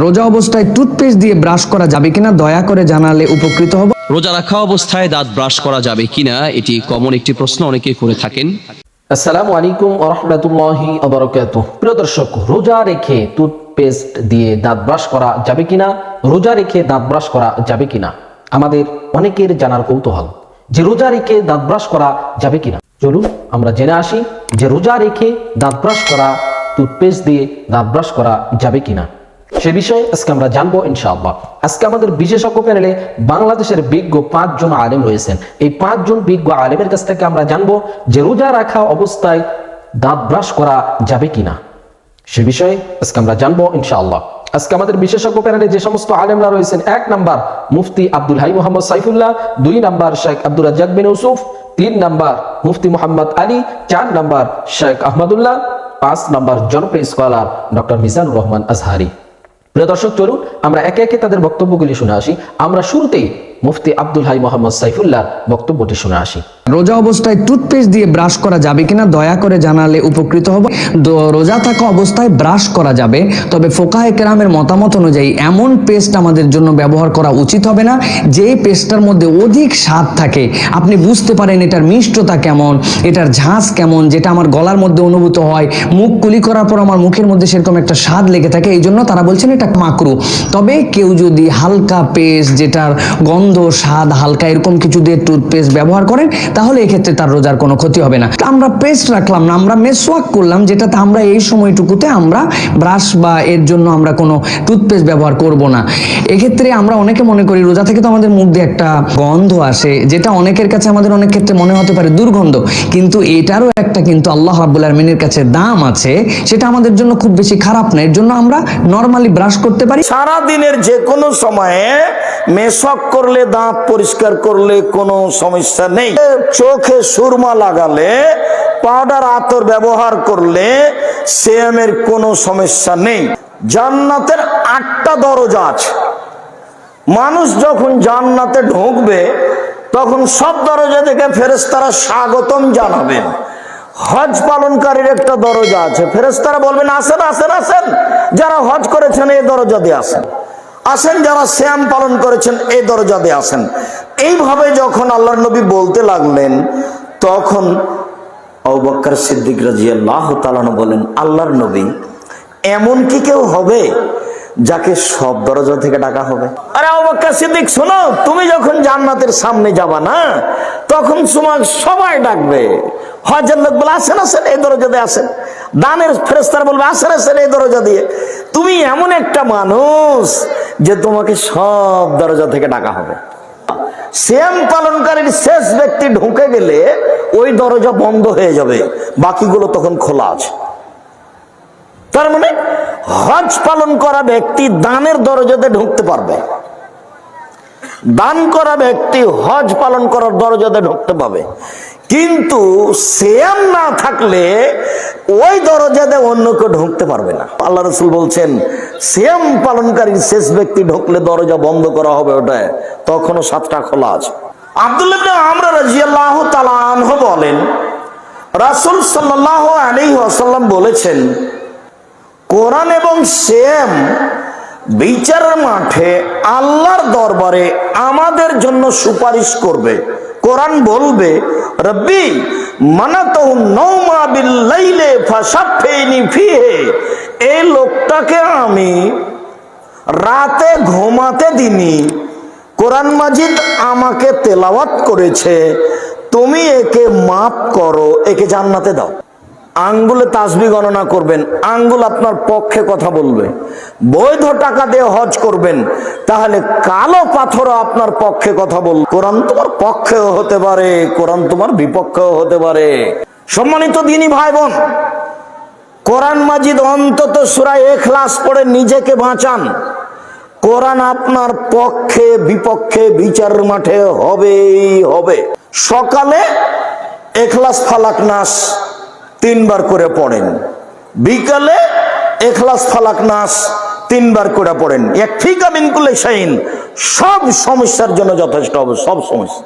রোজা অবস্থায় টুথপেস্ট দিয়ে ব্রাশ করা যাবে কিনা দয়া করে জানালে উপকৃত হব। রোজা রাখা অবস্থায় দাঁত ব্রাশ করা যাবে কিনা এটি কমন একটি প্রশ্ন, অনেকে করে থাকেন। আসসালামু আলাইকুম ওয়া রাহমাতুল্লাহি ওয়া বারাকাতুহু। প্রিয় দর্শক, রোজা রেখে টুথপেস্ট দিয়ে দাঁত ব্রাশ করা যাবে কিনা, রোজা রেখে দাঁত ব্রাশ করা যাবে কিনা আমাদের অনেকের জানার কৌতূহল যে রোজা রেখে দাঁত ব্রাশ করা যাবে কিনা। চলুন আমরা জেনে আসি যে রোজা রেখে দাঁত ব্রাশ করা, টুথপেস্ট দিয়ে দাঁত ব্রাশ করা যাবে কিনা সে বিষয়ে আজকে আমরা জানবো ইনশাআল্লাহ। আজকে আমাদের বিশেষজ্ঞ প্যানেলে বাংলাদেশের বিজ্ঞ 5 জন আলেম রয়েছেন। এই 5 জন বিজ্ঞ আলেমের কাছ থেকে আমরা জানবো যে রোজা রাখা অবস্থায় দাঁত ব্রাশ করা যাবে কিনা সে বিষয়ে আজকে আমরা জানবো ইনশাআল্লাহ। আজকে আমাদের বিশেষজ্ঞ প্যানেলে যে সমস্ত আলেমরা রয়েছেন, 1 নাম্বার মুফতি আব্দুল হাই মোহাম্মদ সাইফুল্লাহ, 2 নাম্বার শেখ আব্দুর রাজ্জাক বিন ইউসুফ, 3 নাম্বার মুফতি মোহাম্মদ আলী, 4 নাম্বার শেখ আহমদুল্লাহ, 5 নাম্বার জনপ্রিয় স্কলার ডক্টর মিজানুর রহমান আজহারি। প্রিয় দর্শক, চলুন আমরা একে একে তাদের বক্তব্যগুলি শুনে আসি। আমরা শুরুতেই মুফতি আব্দুল হাই মোহাম্মদ সাইফুল্লাহর বক্তব্যটি শুনে আসি। রোজা অবস্থায় টুথপেস্ট দিয়ে ব্রাশ করা যাবে কিনা দয়া করে জানালে উপকৃত হব। রোজা থাকা অবস্থায় ব্রাশ করা যাবে, তবে ফোকাহে কেরামের মতামত অনুযায়ী এমন পেস্ট আমাদের জন্য ব্যবহার করা উচিত হবে না যে পেস্টটার মধ্যে অধিক স্বাদ থাকে। আপনি বুঝতে পারেন এটার মিষ্টতা কেমন, এটার ঝাঁজ কেমন, যেটা আমার গলার মধ্যে অনুভূত হয়, মুখ কুলি করার পর আমার মুখের মধ্যে সেরকম একটা স্বাদ লেগে থাকে। এই জন্য তারা বলছেন এটা মাকরু। তবে কেউ যদি হালকা পেস্ট, যেটার গন্ধ স্বাদ হালকা, এরকম কিছু দিয়ে টুথপেস্ট ব্যবহার করেন তাহলে এক্ষেত্রে তার রোজার কোনো ক্ষতি হবে না। আমরা পেস্ট রাখলাম না, আমরা মেসওয়াক করলাম, যেটাতে আমরা এই সময়টুকুতে আমরা ব্রাশ বা এর জন্য আমরা কোনো টুথপেস্ট ব্যবহার করব না। এক্ষেত্রে আমরা অনেকে মনে করি রোজা থেকে তো আমাদের মুখ দিয়ে একটা গন্ধ আসে, যেটা অনেকের কাছে আমাদের অনেক ক্ষেত্রে মনে হতে পারে দুর্গন্ধ, কিন্তু এটারও একটা কিন্তু আল্লাহ রাব্বুল আলামিনের কাছে দাম আছে, সেটা আমাদের জন্য খুব বেশি খারাপ না। এর জন্য আমরা নরমালি ব্রাশ করতে পারি। সারা দিনের যে কোনো সময়ে মেসওয়াক করলে, দাঁত পরিষ্কার করলে কোনো সমস্যা নেই। চোখে সুরমা লাগালে, পাউডার আতর ব্যবহার করলে সিয়ামের কোনো সমস্যা নেই। জান্নাতের 8টা দরজা আছে। মানুষ যখন জান্নাতে ঢুকবে তখন সব দরজা থেকে ফেরেশতারা স্বাগতম জানাবেন। হজ পালনকারীর একটা দরজা আছে, ফেরেশতারা বলবেন আসেন আসেন আসেন, যারা হজ করেছেন এই দরজা দিয়ে আসেন, আসেন যারা সিয়াম পালন করেছেন এই দরজা দিয়ে আসেন। এইভাবে যখন আল্লাহর নবী বলতে লাগলেন তখন আবু বকর সিদ্দিক রাদিয়াল্লাহু তাআলা বলেন, আল্লাহর নবী, এমন কি কেউ হবে যাকে সব দরজা থেকে ডাকা হবে? আরে আবু বকর সিদ্দিক, শোনো, তুমি যখন জান্নাতের সামনে যাবা না, তখন তোমার সবাই ডাকবে। হজের লোক বলে আসেন আসেন এই দরজা দিয়ে আসেন, দানের ফেরেশতারা বলবে আসেন আসেন এই দরজা দিয়ে। তুমি এমন একটা মানুষ যে তোমাকে সব দরজা থেকে ডাকা হবে। সিয়াম পালনকারীর শেষ ব্যক্তি ঢুকে গেলে ওই দরজা বন্ধ হয়ে যাবে, বাকিগুলো তখন খোলা আছে। তার মানে হজ পালন করা ব্যক্তি দানের দরজাতে ঢুকতে পারবে, দান করা ব্যক্তি হজ পালন করার দরজাতে ঢুকতে পাবে, কিন্তু সিয়াম না থাকলে ওই দরজাতে অন্য কেউ ঢুকতে পারবে না। আল্লাহ রাসূল বলছেন সিয়াম পালনকারীর শেষ ব্যক্তি ঢুকলে দরজা বন্ধ করা হবে, ওটা তখনও 7টা খোলা আছে। আব্দুল্লাহ ইবনে আমর রাদিয়াল্লাহু তাআলা আনহু বলেন, রাসূল সাল্লাল্লাহু আলাইহি ওয়াসাল্লাম বলেছেন, কোরআন এবং সিয়াম বিচারের মাঠে আল্লাহর দরবারে আমাদের জন্য সুপারিশ করবে। কোরআন বলবে, রব্বি মানাতু নাওমা বিল লাইলে ফাশাফিনি ফিহি, এই লোকটাকে আমি রাতে ঘুমাতে দিনি, কোরআন মাজিদ আমাকে তেলাওয়াত করেছে, তুমি একে মাফ করো, একে জান্নাতে দাও। আঙ্গুলে তাসবিহ গণনা করবেন, আঙ্গুল আপনার পক্ষে কথা বলবে। বৈধ টাকা দিয়ে হজ করবেন, তাহলে কালো পাথরও আপনার পক্ষে কথা বলবে। কোরআন তোমার পক্ষেও হতে পারে, কোরআন তোমার বিপক্ষেও হতে পারে। সম্মানিত দিনী ভাই বোন, কোরআন মাজিদ অন্তত সূরা ইখলাস পড়ে নিজেকে বাঁচান। কোরআন আপনার পক্ষে বিপক্ষে বিচারের মাঠে হবেই হবে। সকালে ইখলাস ফালাক নাস 3 বার করে পড়েন, বিকালে ইখলাস ফালাক নাস 3 বার করে পড়েন। ইয়াকফিকা মিন কুল্লি শাইইন, সব সমস্যার জন্য যথেষ্ট হবে, সব সমস্যা।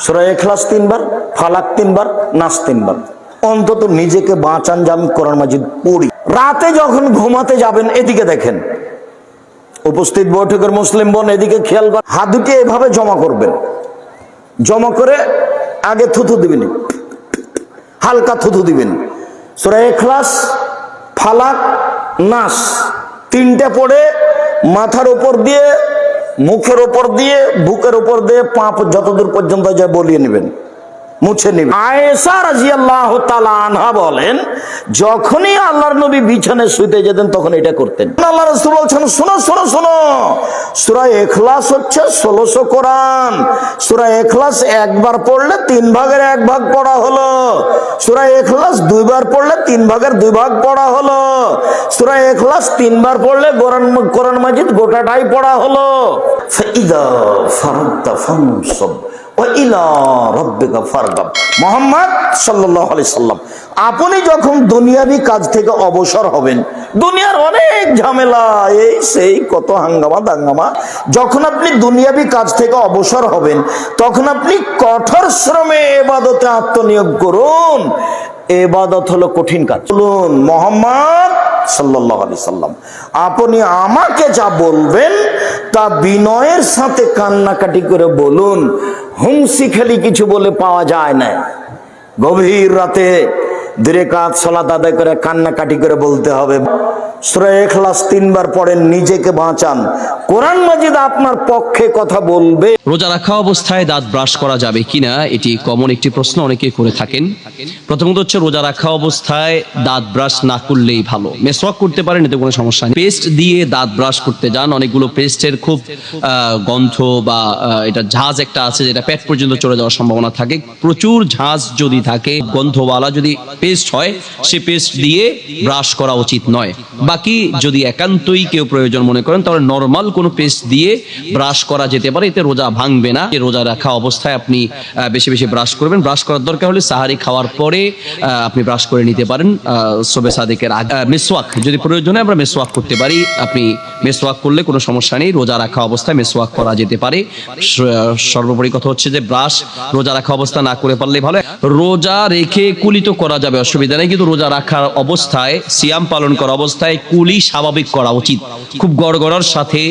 সূরা ইখলাস 3 বার, ফালাক 3 বার, নাস 3 বার। অন্তত নিজেকে বাঁচান যে আমি কোরআন মাজিদ পড়ি। রাতে যখন ঘুমাতে যাবেন, এদিকে দেখেন, উপস্থিত বৈঠকের মুসলিম বোন এদিকে খেয়াল করেন, হাত দুটি এভাবে জমা করবেন, জমা করে আগে থুথু দিবেন, হালকা থুথু দিবেন, সূরা ইখলাস, ফালাক, নাস তিনটে পড়ে মাথার উপর দিয়ে, মুখের উপর দিয়ে, বুকের উপর দিয়ে, পা যতদূর পর্যন্ত যায় বলিয়ে নেবেন, মুছে নেবেন। আয়েশা রাদিয়াল্লাহু তাআলা আনহা বলেন, যখনই আল্লাহর নবী বিছানায় শুতে যেতেন তখন এটা করতেন। আল্লাহ রাসূল বলছেন, শোনো শোনো শোনো, সূরা ইখলাস হচ্ছে 1600 কোরআন। সূরা ইখলাস একবার পড়লে 3 ভাগের 1 ভাগ পড়া হলো। সূরা ইখলাস 2 বার পড়লে 3 ভাগের 2 ভাগ পড়া হলো। সূরা ইখলাস 3 বার পড়লে কোরআন মাজিদ গোটাটাই পড়া হলো। ফাইদা ফারাগতা ফানসাব ওয়া ইলা রাব্বিকা ফারগাব। মুহাম্মদ সাল্লাল্লাহু আলাইহি সাল্লাম, আপনি যখন দুনিয়াবি কাজ থেকে অবসর হবেন, দুনিয়ার অনেক ঝামেলা, এই সেই কত হাঙ্গামা দাঙ্গামা, যখন আপনি দুনিয়াবি কাজ থেকে অবসর হবেন তখন আপনি কঠোর শ্রমে ইবাদতে আত্মনিয়োগ করুন। ইবাদত হলো কঠিন কাজ। বলুন, মুহাম্মদ সাল্লাল্লাহু আলাইহি সাল্লাম, আপনি আমাকে যা বলবেন তা বিনয়ের সাথে কান্নাকাটি করে বলুন। হুমসি খেলি কিছু বলে পাওয়া যায় না। গভীর রাতে 2 রাকাত সালাত আদায় করে কান্নাকাটি করে বলতে হবে। সূরা ইখলাস 3 বার পড়েন, নিজেকে বাঁচান, কোরআন মাজিদ আপনার পক্ষে কথা বলবে। রোজা রাখা অবস্থায় দাঁত ব্রাশ করা যাবে কিনা, এটি কমন একটি প্রশ্ন, অনেকে করে থাকেন। প্রথমত হচ্ছে, রোজা রাখা অবস্থায় দাঁত ব্রাশ না করলেই ভালো। মেসওয়াক করতে পারেন, এতে কোনো সমস্যা নেই। পেস্ট দিয়ে দাঁত ব্রাশ করতে যান, অনেকগুলো পেস্টের খুব গন্ধ বা এটা ঝাঁজ একটা আছে যেটা পেট পর্যন্ত চলে যাওয়ার সম্ভাবনা থাকে। প্রচুর ঝাঁজ যদি থাকে, গন্ধওয়ালা যদি পেস্ট হয়, সে পেস্ট দিয়ে ব্রাশ করা উচিত নয়। বাকি যদি একান্তই কেউ প্রয়োজন মনে করেন, তাহলে নরমাল কোনো পেস্ট দিয়ে ব্রাশ করা যেতে পারে, এতে রোজা ভাঙবে না। রোজা রাখা অবস্থায় আপনি বেশি বেশি ব্রাশ করবেন। ব্রাশ করার দরকার হলে সাহারি খাওয়ার পরে আপনি ব্রাশ করে নিতে পারেন, শবে সাদেকের আগে। মেসওয়াক যদি প্রয়োজন হয় আমরা মেসওয়াক করতে পারি, আপনি মেসওয়াক করলে কোনো সমস্যা নেই। রোজা রাখা অবস্থায় মেসওয়াক করা যেতে পারে। সর্বোপরি কথা হচ্ছে যে ব্রাশ রোজা রাখা অবস্থা না করে পারলে ভালো। রোজা রেখে কুলি তো করা যাবে, অসুবিধা নেই, কিন্তু রোজা রাখার অবস্থায়, সিয়াম পালন করা অবস্থায় কুলি স্বাভাবিক করা উচিত। খুব গড়গড়ার সাথে,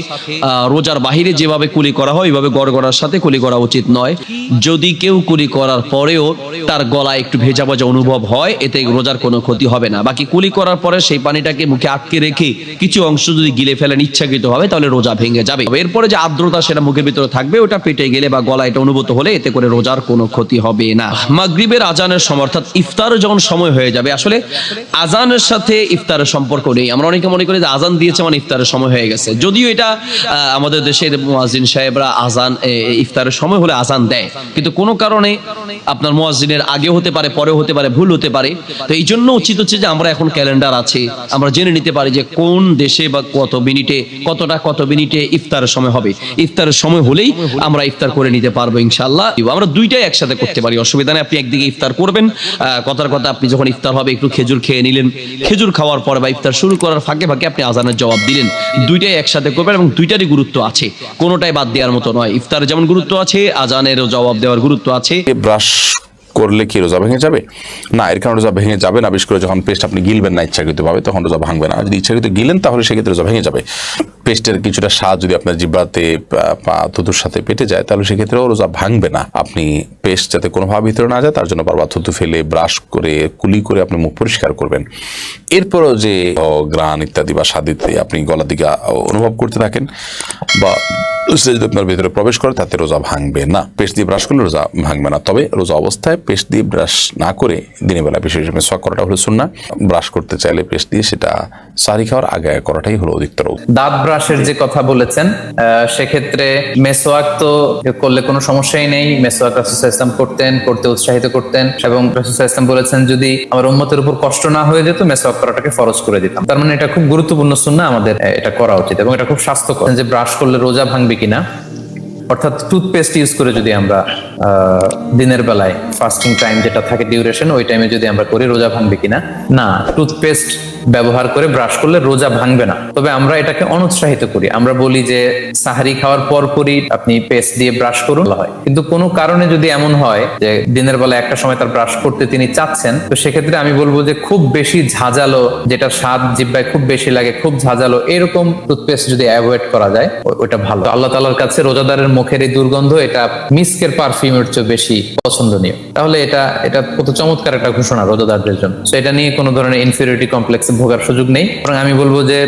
রোজার বাহিরে যেভাবে কুলি করা হয় ওইভাবে গড়গড়ার সাথে কুলি করা উচিত নয়। যদি কেউ কুলি করার পরেও তার গলায় একটু ভেজা ভেজা অনুভব হয়, এতে রোজার কোনো ক্ষতি হবে না। বাকি কুলি করার পরে সেই পানিটাকে মুখে আটকে রেখে কিছু অংশ যদি গিলে ফেলেন ইচ্ছাকৃত হবে, তাহলে রোজা ভেঙে যাবে। এরপরে যে আর্দ্রতা সেটা মুখের ভিতরে থাকবে, ওটা পেটে গেলে বা গলায় এটা অনুভূত হলে এতে করে রোজার কোনো ক্ষতি হবে না। মাগরিবের আজানের সময় অর্থাৎ ইফতারের যখন সময় হয়ে যাবে, আসলে আজানের সাথে ইফতারের সম্পর্ক নেই। আমরা অনেকে মনে করি যে আজান দিয়েছে মানে ইফতারের সময় হয়ে গেছে, যদিও এটা আমাদের দেশের মুয়াজ্জিন সাহেবরা আজান ইফতারের সময় হলে আজান দেয়, কিন্তু কোনো কারণে আপনার মুয়াজ্জিনের আগে হতে পারে, পরেও হতে পারে, ভুল হতে পারে। তো এই জন্য উচিত হচ্ছে যে আমরা এখন ক্যালেন্ডার আছে, আমরা জেনে নিতে পারি যে কোন দেশে বা কত মিনিটে ইফতারের সময় হবে। ইফতারের সময় হলেই আমরা ইফতার করে নিতে পারবো ইনশাআল্লাহ। আমরা দুইটাই একসাথে করতে পারি, অসুবিধা নেই। আপনি একদিকে ইফতার করবেন, কথার কথা আপনি যখন ইফতার হবে একটু খেজুর খেয়ে নিলেন, খেজুর খাওয়ার পরে বা ইফতার শুরু করার ফাঁকে ফাঁকে আপনি আজানের জবাব দিলেন। দুইটাই একসাথে করবেন এবং দুইটারই গুরুত্ব আছে, কোনোটাই বাদ দেওয়ার মতো নয়। ইফতারের যেমন গুরুত্ব আছে, আজানেরও জবাব দেওয়ার গুরুত্ব আছে। ব্রাশ করলে কি রোজা ভেঙে যাবে? না, এর কারণে রোজা ভেঙে যাবে না। বিশেষ করে যখন পেস্ট আপনি গিলবেন না ইচ্ছাকৃতভাবে, তখন রোজা ভাঙবে না। যদি ইচ্ছাকৃত গিলেন তাহলে সেক্ষেত্রে রোজা ভেঙে যাবে। পেস্টের কিছুটা স্বাদ যদি আপনার জিহ্বাতে বা থুতুর সাথে পেটে যায়, তাহলে সেক্ষেত্রেও রোজা ভাঙবে না। আপনি পেস্ট যাতে কোনোভাবে ভিতরে না যায় তার জন্য বারবার থুতু ফেলে ব্রাশ করে কুলি করে আপনি মুখ পরিষ্কার করবেন। এরপরও যে গ্রান ইত্যাদি বা স্বাদ ইত্যাদি আপনি গলার দিকে অনুভব করতে থাকেন বা যদি আপনার ভিতরে প্রবেশ করে, তাতে রোজা ভাঙবে না। পেস্ট দিয়ে ব্রাশ করলে রোজা ভাঙবে না। তবে রোজা অবস্থায় পেস্ট দিয়ে ব্রাশ না করে দিনের বেলা বিশেষ মেসওয়াক করাটা হলো সুন্নাহ। ব্রাশ করতে চাইলে পেস্ট দিয়ে সেটা সাহরি খাওয়ার আগে করাটাই হলো অধিকতর। দাঁত ব্রাশের যে কথা বলেছেন, সেক্ষেত্রে মেসওয়াক তো করলে কোনো সমস্যাই নেই। মেসওয়াক রাসূল সাল্লাল্লাহু আলাইহি ওয়াসাল্লাম করতে উৎসাহিত করতেন এবং রাসূল সাল্লাল্লাহু আলাইহি ওয়াসাল্লাম বলেছেন, যদি আমার উম্মতের উপর কষ্ট না হয়ে যেত মেসওয়াক করাটাকে ফরজ করে দিতাম। তার মানে এটা খুব গুরুত্বপূর্ণ সুন্নাহ, আমাদের এটা করা উচিত এবং এটা খুব স্বাস্থ্যকর। যে ব্রাশ করলে রোজা ভাঙবে কিনা, অর্থাৎ টুথপেস্ট ইউজ করে যদি আমরা দিনের বেলায় ফাস্টিং টাইম যেটা থাকে ডিউরেশন, ওই টাইমে যদি আমরা করি রোজা ভাঙবে কিনা? না, টুথপেস্ট ব্যবহার করে ব্রাশ করলে রোজা ভাঙবে না। তবে আমরা এটাকে অনুৎসাহিত করি, আমরা বলি যে সাহারি খাওয়ার পরপরই আপনি পেস্ট দিয়ে ব্রাশ করুন হয়। কিন্তু কোনো কারণে যদি এমন হয় যে দিনের বেলা একটা সময় তার ব্রাশ করতে তিনি চাচ্ছেন, তো সেক্ষেত্রে আমি বলবো যে খুব বেশি ঝাঁঝালো, যেটা স্বাদ জিহ্বায় খুব বেশি লাগে, খুব ঝাঁঝালো এরকম টুথপেস্ট যদি অ্যাভয়েড করা যায় ওটা ভালো। আল্লাহ তাআলার কাছে রোজাদারের মুখের এই দুর্গন্ধ এটা মিস্কের পারফিউমের চেয়ে বেশি পছন্দনীয়। তাহলে এটা কত চমৎকার একটা ঘোষণা রোজাদারদের জন্য। তো এটা নিয়ে কোনো ধরনের ইনফিরিয়রিটি কমপ্লেক্সে ভোগার সুযোগ নেই। বরং আমি বলবো যে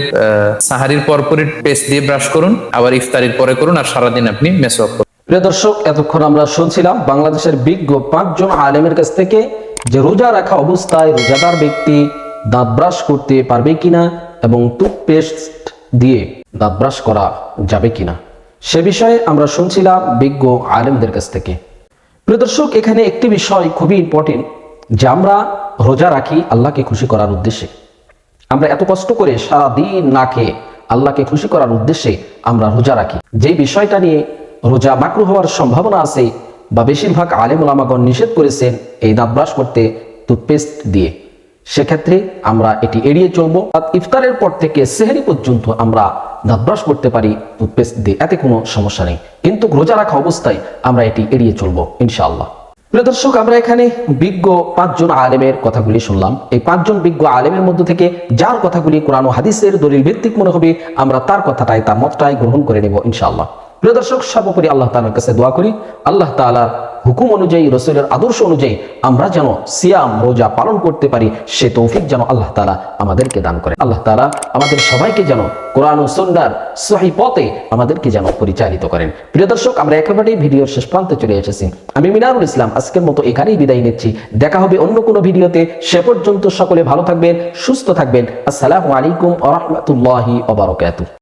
সাহারির পরপরই পেস্ট দিয়ে ব্রাশ করুন, আবার ইফতারির পরে করুন, আর সারাদিন আপনি মেসওয়াক করুন। প্রিয় দর্শক, এতক্ষণ আমরা শুনছিলাম বাংলাদেশের বিজ্ঞ 5 জন আলেমের কাছ থেকে যে রোজা রাখা অবস্থায় রোজাদার ব্যক্তি দাঁত ব্রাশ করতে পারবে কিনা এবং টুথপেস্ট দিয়ে দাঁত ব্রাশ করা যাবে কিনা সে বিষয়ে আমরা শুনছিলাম বিজ্ঞ আলেমদের কাছ থেকে। প্রিয় দর্শক, এখানে একটি বিষয় খুবই ইম্পর্টেন্ট যে আমরা রোজা রাখি আল্লাহকে খুশি করার উদ্দেশ্যে। আমরা এত কষ্ট করে সারাদিন না খেয়ে আল্লাহকে খুশি করার উদ্দেশ্যে আমরা রোজা রাখি। যে বিষয়টা নিয়ে রোজা মাকরুহ হওয়ার সম্ভাবনা আছে বা বেশিরভাগ আলেম ওলামাগণ নিষেধ করেছেন এই দাঁত ব্রাশ করতে টুথপেস্ট দিয়ে, সেক্ষেত্রে আমরা এটি এড়িয়ে চলবো। ইফতারের পর থেকে সেহরি পর্যন্ত আমরা দাঁত ব্রাশ করতে পারি টুথপেস্ট দিয়ে, এতে কোনো সমস্যা নেই। কিন্তু রোজা রাখা অবস্থায় আমরা এটি এড়িয়ে চলবো ইনশাআল্লাহ। প্রিয় দর্শক, আমরা এখানে বিজ্ঞ 5 জন আলেমের কথাগুলি শুনলাম। এই 5 জন বিজ্ঞ আলেমের মধ্য থেকে যার কথাগুলি কোরআন ও হাদিসের দলিল ভিত্তিক মনে হবে আমরা তার কথাটাই, তার মতটাই গ্রহণ করে নেব ইনশাআল্লাহ। প্রিয় দর্শক, সর্বোপরি আল্লাহ তাআলার কাছে দোয়া করি আল্লাহ তাআলার হুকুম অনুযায়ী, রাসূলের আদর্শ অনুযায়ী আমরা যেন সিয়াম রোজা পালন করতে পারি, সে তৌফিক যেন আল্লাহ তাআলা আমাদেরকে দান করেন। আল্লাহ তাআলা আমাদের সবাইকে যেন কোরআন ও সুন্নাহর সহিহ পথে আমাদেরকে যেন পরিচালিত করেন। প্রিয় দর্শক, আমরা একেবারেই ভিডিওর শেষ প্রান্তে চলে এসেছি। আমি মিনারুল ইসলাম আজকের মতো এখানেই বিদায় নিচ্ছি। দেখা হবে অন্য কোনো ভিডিওতে। সে পর্যন্ত সকলে ভালো থাকবেন, সুস্থ থাকবেন। আসসালামু আলাইকুম ওয়া রাহমাতুল্লাহি ওয়া বারাকাতুহু।